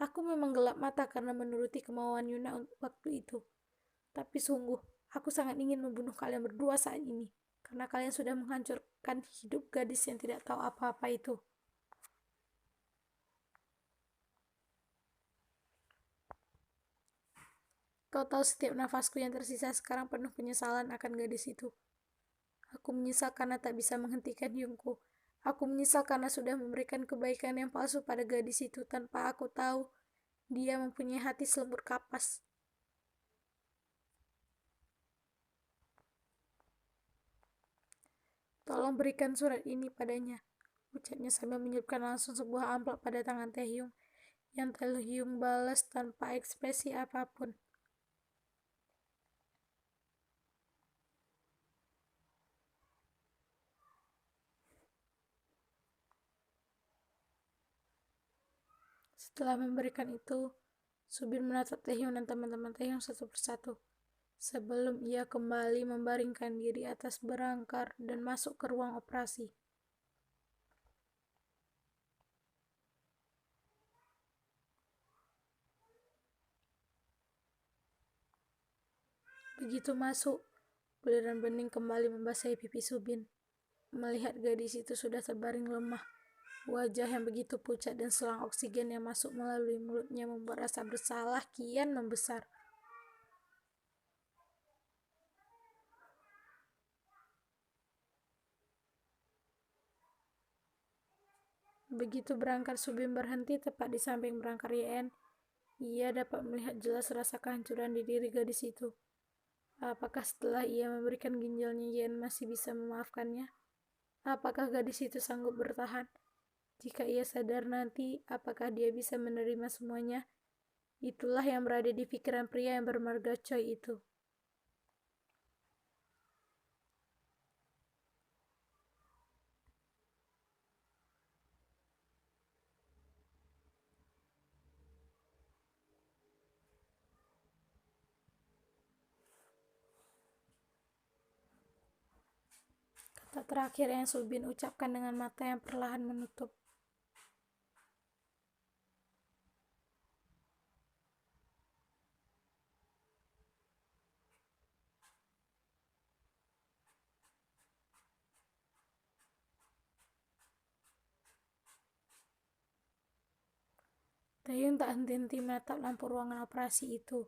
Aku memang gelap mata karena menuruti kemauan Yuna waktu itu. Tapi sungguh, aku sangat ingin membunuh kalian berdua saat ini. Karena kalian sudah menghancurkan hidup gadis yang tidak tahu apa-apa itu. Kau tahu setiap nafasku yang tersisa sekarang penuh penyesalan akan gadis itu. Aku menyesal karena tak bisa menghentikan Hyungko. Aku menyesal karena sudah memberikan kebaikan yang palsu pada gadis itu tanpa aku tahu dia mempunyai hati selembut kapas. Tolong berikan surat ini padanya, ucapnya sambil menyelipkan langsung sebuah amplop pada tangan Taehyung yang Taehyung balas tanpa ekspresi apapun. Setelah memberikan itu, Subin menatap Taehyung dan teman-teman Taehyung satu persatu. sebelum ia kembali membaringkan diri atas berangkar dan masuk ke ruang operasi. Begitu masuk, guliran bening kembali membasahi pipi Subin. Melihat gadis itu sudah terbaring lemah, wajah yang begitu pucat dan selang oksigen yang masuk melalui mulutnya membuat rasa bersalah kian membesar. Begitu berangkar Subin berhenti tepat di samping berangkar YN, ia dapat melihat jelas rasa kehancuran di diri gadis itu. Apakah setelah ia memberikan ginjalnya YN masih bisa memaafkannya? Apakah gadis itu sanggup bertahan? Jika ia sadar nanti, apakah dia bisa menerima semuanya? Itulah yang berada di pikiran pria yang bermarga Choi itu. Kata terakhir yang Subin ucapkan dengan mata yang perlahan menutup. Taeyong tak henti-henti menatap lampu ruangan operasi itu.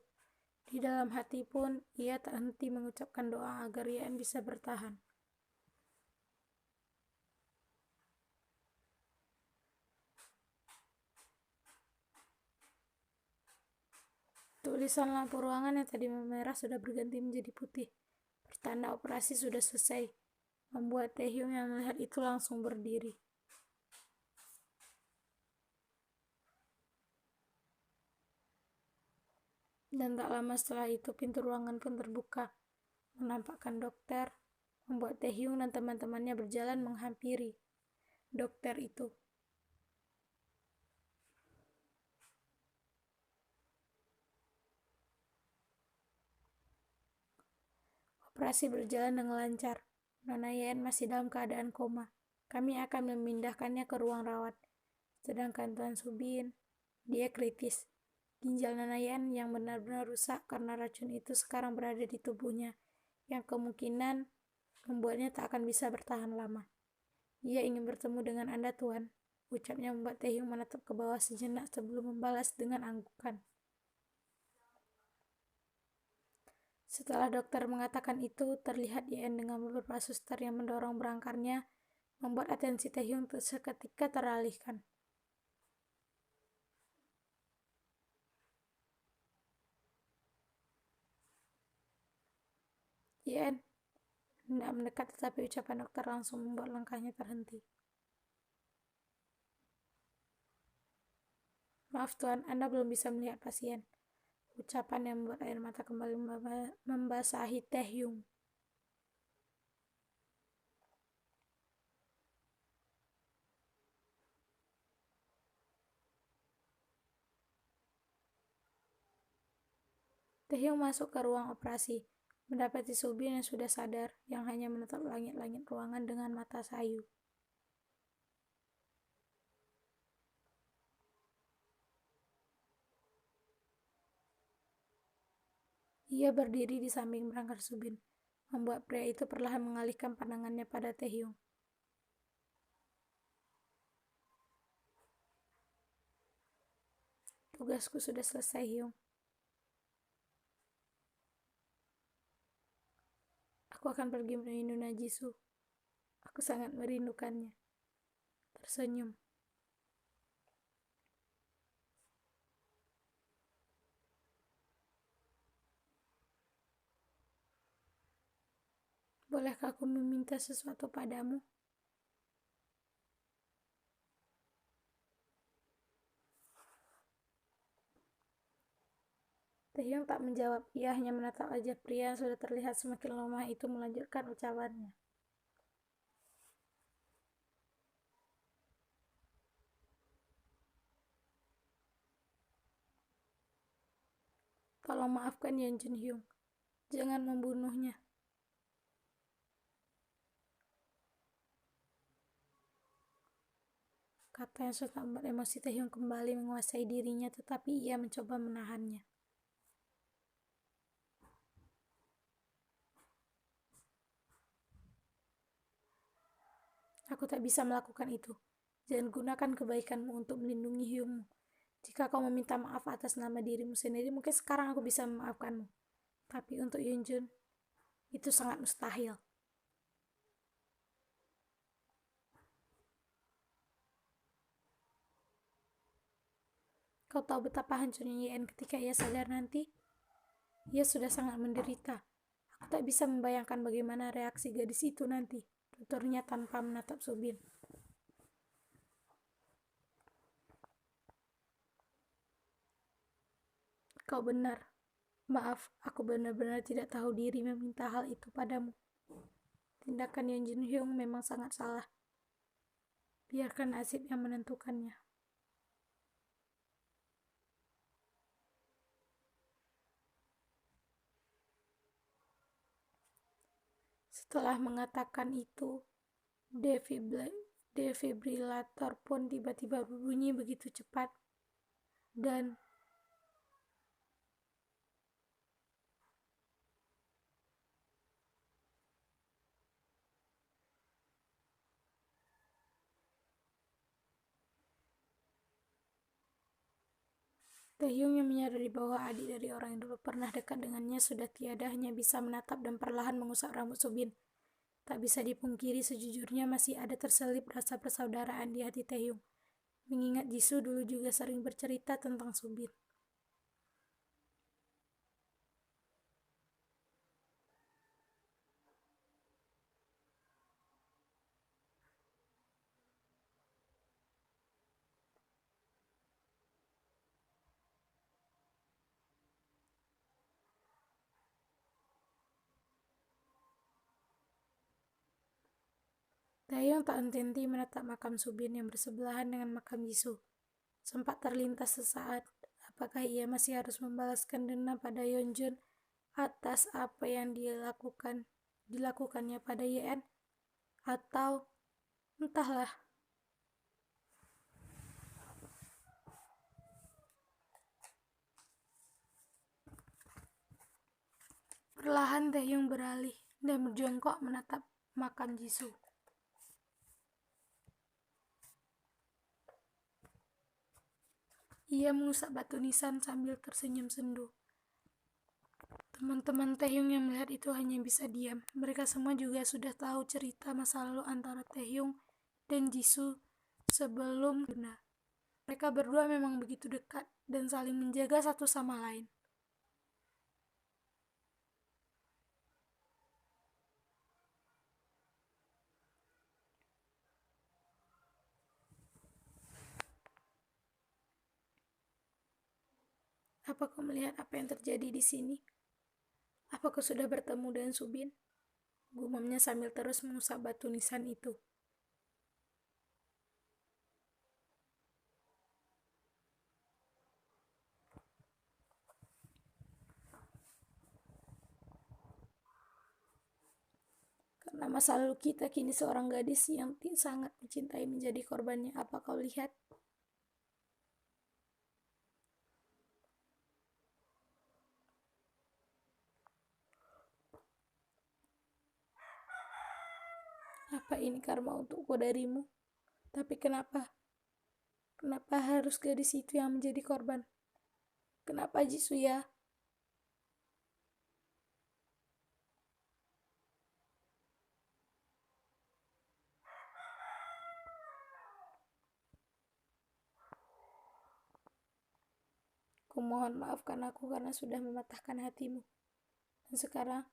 Di dalam hati pun, ia tak henti mengucapkan doa agar Yan bisa bertahan. Tulisan lampu ruangan yang tadi memerah sudah berganti menjadi putih. Pertanda operasi sudah selesai. Membuat Taehyung yang melihat itu langsung berdiri. Dan tak lama setelah itu pintu ruangan pun terbuka, menampakkan dokter, membuat Taehyung dan teman-temannya berjalan menghampiri dokter itu. Operasi berjalan dengan lancar. Nona Yen masih dalam keadaan koma. Kami akan memindahkannya ke ruang rawat. Sedangkan Tuan Subin, dia kritis. Ginjal Nona Yen yang benar-benar rusak karena racun itu sekarang berada di tubuhnya, yang kemungkinan membuatnya tak akan bisa bertahan lama. Ia ingin bertemu dengan Anda, Tuan. Ucapnya membuat Taehyung menatap ke bawah sejenak sebelum membalas dengan anggukan. Setelah dokter mengatakan itu, terlihat Yen dengan beberapa suster yang mendorong berangkarnya, membuat atensi Taehyung seketika teralihkan. Yen hendak mendekat, tetapi ucapan dokter langsung membuat langkahnya terhenti. Maaf Tuan, Anda belum bisa melihat pasien. Ucapan yang membuat air mata kembali membasahi Taehyung. Taehyung masuk ke ruang operasi, mendapati Subin yang sudah sadar, yang hanya menatap langit-langit ruangan dengan mata sayu. Ia berdiri di samping berangkar Subin, membuat pria itu perlahan mengalihkan pandangannya pada Taehyung. Tugasku sudah selesai, Hyung. Aku akan pergi menemui Nona Jisoo. Aku sangat merindukannya. Tersenyum. Bolehkah aku meminta sesuatu padamu? Taehyung tak menjawab, ia hanya menatap wajah pria yang sudah terlihat semakin lemah itu melanjutkan ucapannya. Tolong maafkan Yeon Jun Hyung. Jangan membunuhnya. Kata yang sudah membuat emosi Taehyung kembali menguasai dirinya, tetapi ia mencoba menahannya. Aku tak bisa melakukan itu. Jangan gunakan kebaikanmu untuk melindungi Hyungmu. Jika kau meminta maaf atas nama dirimu sendiri, mungkin sekarang aku bisa memaafkanmu. Tapi untuk Yunjun, itu sangat mustahil. Kau tahu betapa hancurnya Yen ketika ia sadar nanti? Ia sudah sangat menderita. Aku tak bisa membayangkan bagaimana reaksi gadis itu nanti, tuturnya tanpa menatap Subin. Kau benar. Maaf, aku benar-benar tidak tahu diri meminta hal itu padamu. Tindakan Yeon Jin Hyung memang sangat salah. Biarkan nasib yang menentukannya. Setelah mengatakan itu, defibrilator pun tiba-tiba berbunyi begitu cepat dan Taehyung yang menyadari bahwa adik dari orang yang dulu pernah dekat dengannya sudah tiada hanya bisa menatap dan perlahan mengusap rambut Subin. Tak bisa dipungkiri sejujurnya masih ada terselip rasa persaudaraan di hati Taehyung. Mengingat Jisoo dulu juga sering bercerita tentang Subin. Taehyung tak henti-henti menatap makam Subin yang bersebelahan dengan makam Jisoo. Sempat terlintas sesaat, apakah ia masih harus membalaskan dendam pada Yeonjun atas apa yang dilakukannya pada YN? Atau entahlah. Perlahan Taehyung beralih dan berjongkok menatap makam Jisoo. Ia mengusap batu nisan sambil tersenyum sendu. Teman-teman Taehyung yang melihat itu hanya bisa diam. Mereka semua juga sudah tahu cerita masa lalu antara Taehyung dan Jisoo sebelum benar. Mereka berdua memang begitu dekat dan saling menjaga satu sama lain. Apa kau melihat apa yang terjadi di sini? Apa kau sudah bertemu dengan Subin? Gumamnya sambil terus mengusap batu nisan itu. Karena masa lalu kita kini seorang gadis yang sangat mencintai menjadi korbannya. Apa kau lihat? Apa ini karma untukku darimu? Tapi kenapa? Kenapa harus gadis itu yang menjadi korban? Kenapa Jisoo ya? Kumohon maafkan aku karena sudah mematahkan hatimu. Dan sekarang,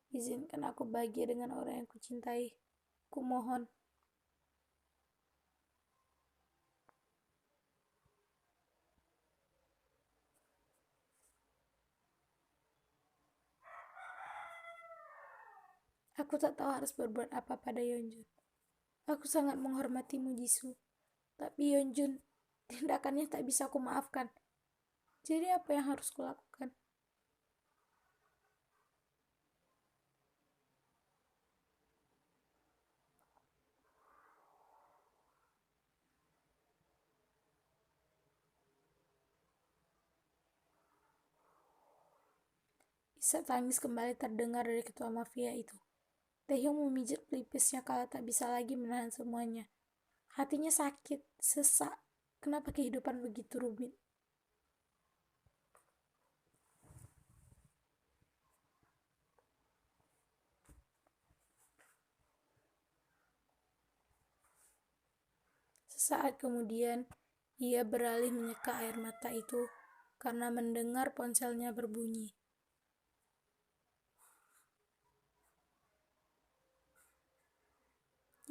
izinkan aku bahagia dengan orang yang kucintai. Kumohon. Aku tak tahu harus berbuat apa pada Yeonjun. Aku sangat menghormatimu, Jisoo. Tapi Yeonjun, tindakannya tak bisa aku maafkan. Jadi apa yang harus kulakukan? Isak tangis kembali terdengar dari ketua mafia itu. Taehyung memijit pelipisnya kala tak bisa lagi menahan semuanya. Hatinya sakit, sesak. Kenapa kehidupan begitu rumit? Sesaat kemudian, ia beralih menyeka air mata itu karena mendengar ponselnya berbunyi.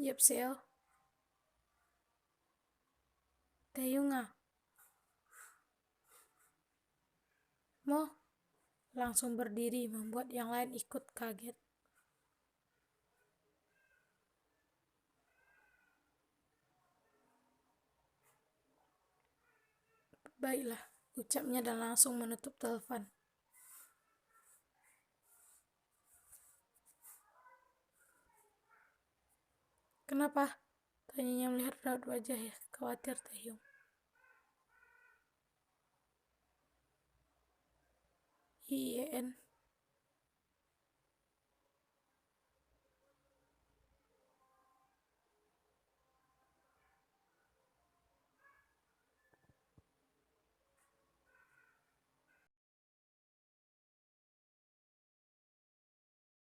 Yepsel. Taehyung ah. Mo langsung berdiri membuat yang lain ikut kaget. Baiklah, ucapnya dan langsung menutup telepon. Kenapa? Tanyanya melihat raut wajah ya, khawatir Taehyung. IEN.